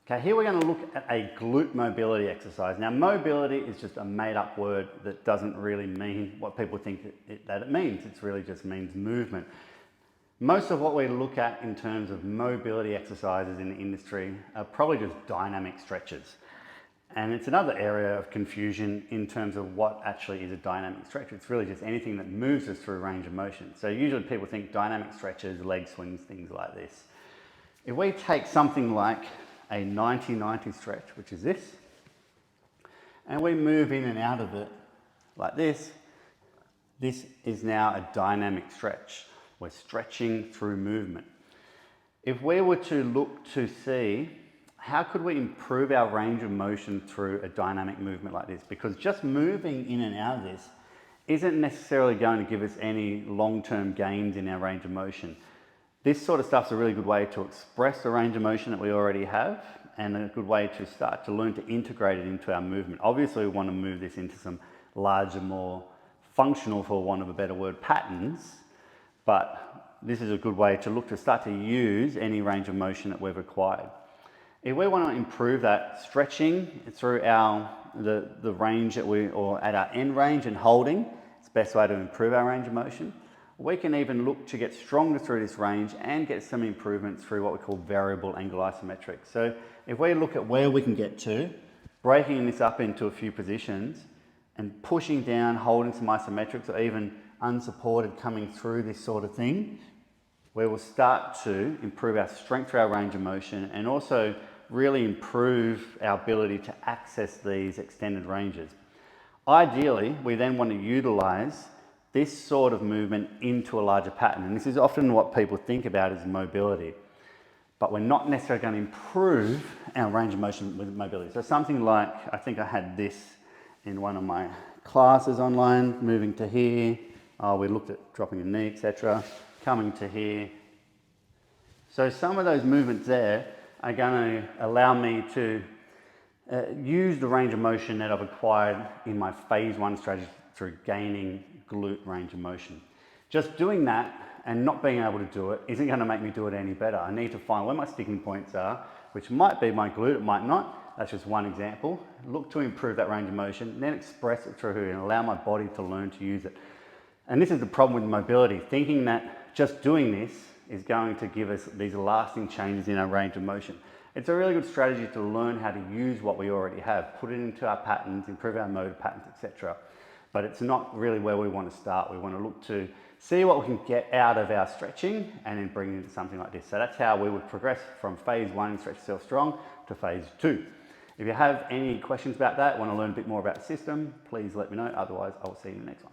Okay, here we're going to look at a glute mobility exercise. Now, mobility is just a made-up word that doesn't really mean what people think that it means. It really just means movement. Most of what we look at in terms of mobility exercises in the industry are probably just dynamic stretches. And it's another area of confusion in terms of what actually is a dynamic stretch. It's really just anything that moves us through range of motion. So usually people think dynamic stretches, leg swings, things like this. If we take something like a 90-90 stretch, which is this, and we move in and out of it like this is now a dynamic stretch. We're stretching through movement. If we were to look to see how could we improve our range of motion through a dynamic movement like this, because just moving in and out of this isn't necessarily going to give us any long-term gains in our range of motion. This sort of stuff's a really good way to express the range of motion that we already have, and a good way to start to learn to integrate it into our movement. Obviously, we want to move this into some larger, more functional, for want of a better word, patterns, but this is a good way to look to start to use any range of motion that we've acquired. If we want to improve that stretching through the range that or at our end range and holding, it's the best way to improve our range of motion. We can even look to get stronger through this range and get some improvements through what we call variable angle isometrics. So if we look at where we can get to, breaking this up into a few positions and pushing down, holding some isometrics, or even unsupported coming through this sort of thing, we will start to improve our strength through our range of motion and also really improve our ability to access these extended ranges. Ideally, we then want to utilize this sort of movement into a larger pattern. And this is often what people think about as mobility, but we're not necessarily going to improve our range of motion with mobility. So something like, I think I had this in one of my classes online, moving to here. We looked at dropping a knee, etc. Coming to here. So some of those movements there are going to allow me to use the range of motion that I've acquired in my phase one strategy through gaining glute range of motion. Just doing that and not being able to do it isn't going to make me do it any better. I need to find where my sticking points are, which might be my glute, it might not. That's just one example. Look to improve that range of motion, then express it through and allow my body to learn to use it. And this is the problem with mobility, thinking that just doing this is going to give us these lasting changes in our range of motion. It's a really good strategy to learn how to use what we already have, put it into our patterns, improve our motor patterns, etc. But it's not really where we want to start. We want to look to see what we can get out of our stretching and then bring it into something like this. So that's how we would progress from phase one, stretch yourself strong, to phase two. If you have any questions about that, want to learn a bit more about the system, please let me know. Otherwise, I'll see you in the next one.